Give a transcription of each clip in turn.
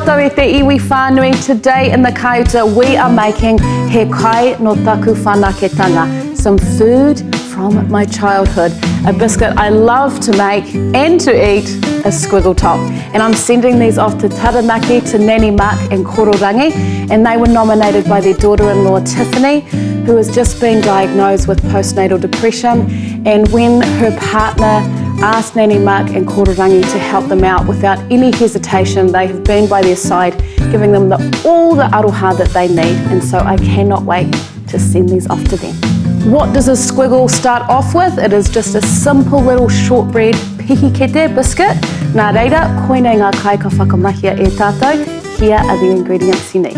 koutou e te iwi whānui. Today in the Kaiwhakatū we are making he kai no taku whanaketanga, some food from my childhood. A biscuit I love to make and to eat, a squiggle top. And I'm sending these off to Taranaki, to Nani Mark and Kororangi, and they were nominated by their daughter-in-law Tiffany, who has just been diagnosed with postnatal depression. And when her partner asked Nani Mark and Kororangi to help them out without any hesitation, they have been by their side, giving them all the aroha that they need. And so I cannot wait to send these off to them. What does a squiggle start off with? It is just a simple little shortbread pihikete biscuit. Nā reira, koinei ngā kai ka whakamahia e tātou. Here are the ingredients you need.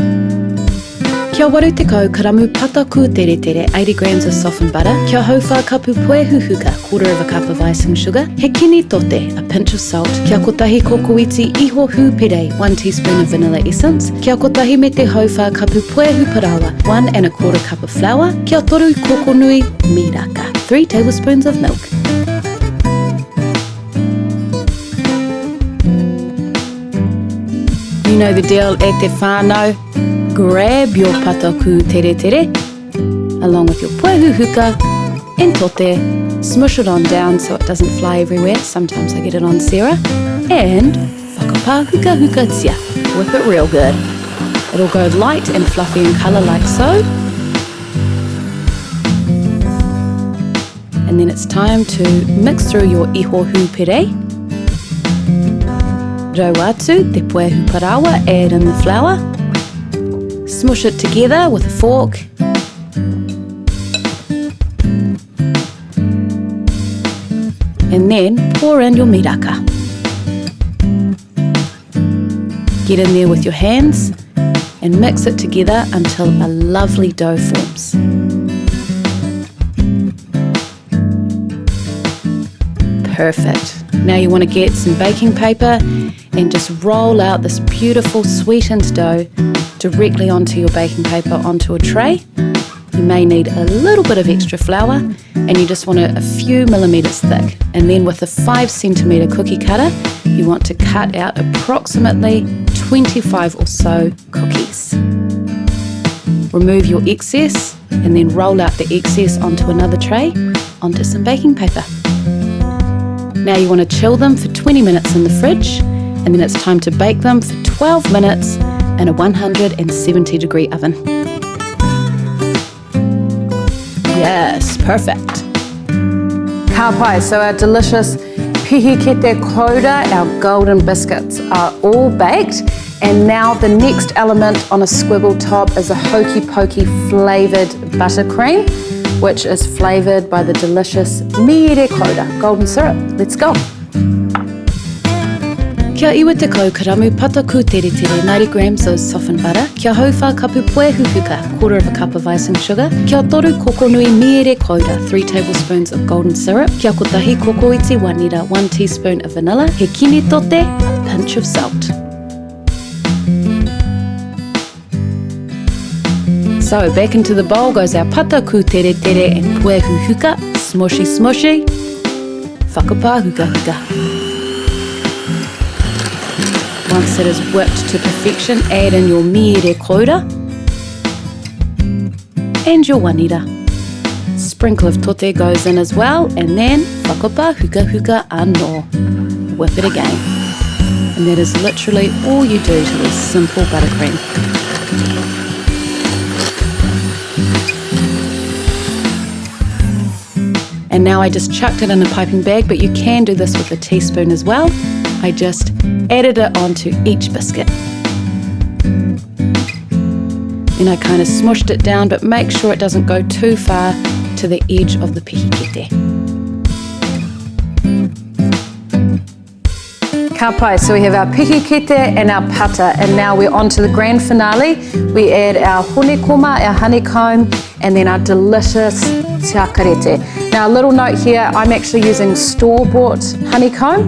Kia waru te kau karamu pataku tere tere, 80 grams of softened butter. Kia hau whakapu puehuhuka, 1/4 cup of icing sugar. He kini tote, a pinch of salt. Kia kotahi kokoiti iho hūpere, 1 teaspoon of vanilla essence. Kia kotahi me te hau whakapu puehu parawa, 1 1/4 cup of flour. Kia toru kokonui miraka, 3 tablespoons of milk. You know the deal e te whānau. Grab your pataku tere tere, along with your puehuhuka and tote, smush it on down so it doesn't fly everywhere. Sometimes I get it on Sarah. And whakapahukahukatia, whip it real good. It'll go light and fluffy in colour like so. And then it's time to mix through your iho hūpere. Rauatu, te puehu parawa, add in the flour. Smush it together with a fork. And then pour in your miraka. Get in there with your hands and mix it together until a lovely dough forms. Perfect. Now you want to get some baking paper and just roll out this beautiful sweetened dough directly onto your baking paper onto a tray. You may need a little bit of extra flour and you just want it a few millimeters thick. And then with a 5 centimeter cookie cutter, you want to cut out approximately 25 or so cookies. Remove your excess and then roll out the excess onto another tray, onto some baking paper. Now you want to chill them for 20 minutes in the fridge, and then it's time to bake them for 12 minutes in a 170 degree oven. Yes, perfect. Ka pai, so our delicious pihikete kouda, our golden biscuits are all baked. And now the next element on a squiggle top is a hokey pokey flavoured buttercream, which is flavoured by the delicious mere kouda, golden syrup. Let's go. Kia iwa te kau karamu pataku tere tere, 90 grams of softened butter. Kia hau whakapu puehuhuka, 1/4 cup of icing sugar. Kia toru kokonui mere kouda, 3 tablespoons of golden syrup. Kia kotahi kokoiti wanira, 1 teaspoon of vanilla. He kini tote, a pinch of salt. So back into the bowl goes our pataku tere tere and puehuhuka, smushy smushy, whakapahukahuka. Once it is whipped to perfection, add in your mere kouda and your wanira. Sprinkle of tote goes in as well, and then whakapahukahuka anō. Whip it again. And that is literally all you do to this simple buttercream. And now I just chucked it in a piping bag, but you can do this with a teaspoon as well. I just added it onto each biscuit. Then I kind of smushed it down, but make sure it doesn't go too far to the edge of the pihikete. Ka pai, so we have our pihikete and our pata, and now we're on to the grand finale. We add our honekoma, our honeycomb, and then our delicious tiakarete. Now a little note here, I'm actually using store-bought honeycomb,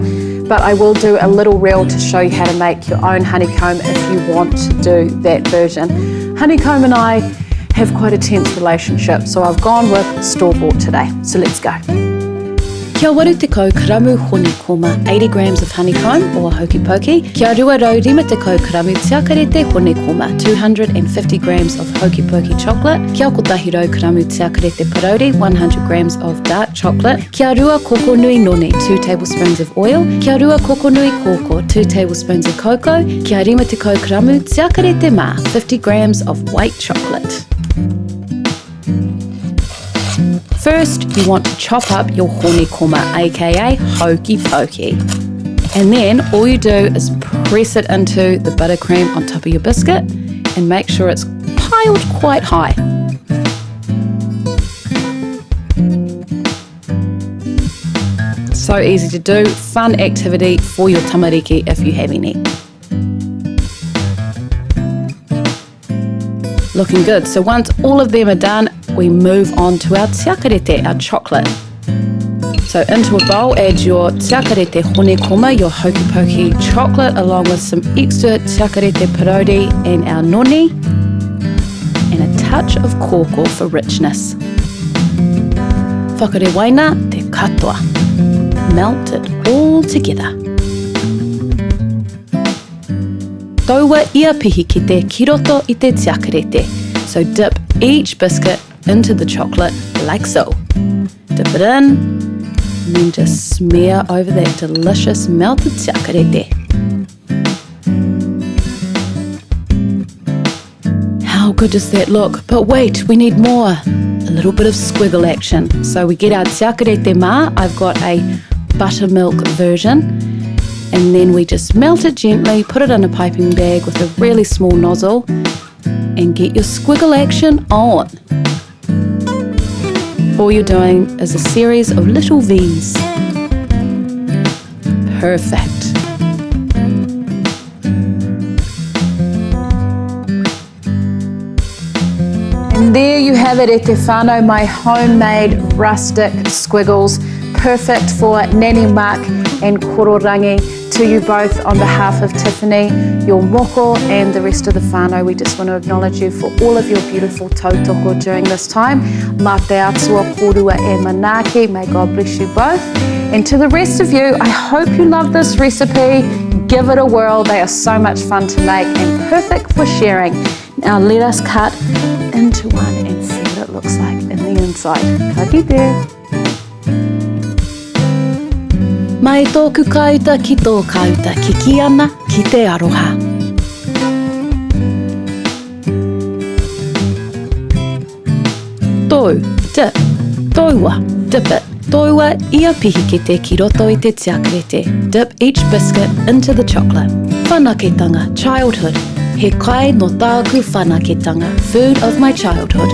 but I will do a little reel to show you how to make your own honeycomb if you want to do that version. Honeycomb and I have quite a tense relationship, so I've gone with store-bought today. So let's go. Kia waru te kau karamu hone koma, 80 grams of honeycomb or hokey pokey. Kia rua rau rima te kau karamu tiakarete hone koma, 250 grams of hokey pokey chocolate. Kia kotahi rau karamu tiakarete parori, 100 grams of dark chocolate. Kia rua koko nui noni, 2 tablespoons of oil. Kia rua koko nui koko, 2 tablespoons of cocoa. Kia rima te kau karamu tiakarete ma, 50 grams of white chocolate. First, you want to chop up your hone koma, aka hokey pokey. And then all you do is press it into the buttercream on top of your biscuit and make sure it's piled quite high. So easy to do, fun activity for your tamariki if you have any. Looking good. So once all of them are done, we move on to our tiakarete, our chocolate. So into a bowl, add your tiakarete hone koma, your hokey pokey chocolate, along with some extra tiakarete parori and our noni, and a touch of kōkō for richness. Whakarewaina te katoa. Melt it all together. Taua ia pihi ki te kiroto I te tiakarete. So dip each biscuit into the chocolate like so. Dip it in, and then just smear over that delicious melted tiakarete. How good does that look? But wait, we need more. A little bit of squiggle action. So we get our tiakarete ma. I've got a buttermilk version. And then we just melt it gently, put it in a piping bag with a really small nozzle, and get your squiggle action on. All you're doing is a series of little V's. Perfect. And there you have it, e te whānau, my homemade rustic squiggles. Perfect for Nanny Mark and Kororangi. To you both, on behalf of Tiffany, your moko and the rest of the whānau, we just want to acknowledge you for all of your beautiful tautoko during this time. Mā te atua, porua e manaaki, may God bless you both. And to the rest of you, I hope you love this recipe. Give it a whirl, they are so much fun to make and perfect for sharing. Now let us cut into one and see what it looks like in the inside. Ka kite. Mai tōku kauta ki tō kauta, ki ana ki te aroha. Tō, dip, tōua, dip it. Tōua ia pihi ki te kiroto I te tiakarete. Dip each biscuit into the chocolate. Whanaketanga, childhood. He kai no tāku whanaketanga, food of my childhood.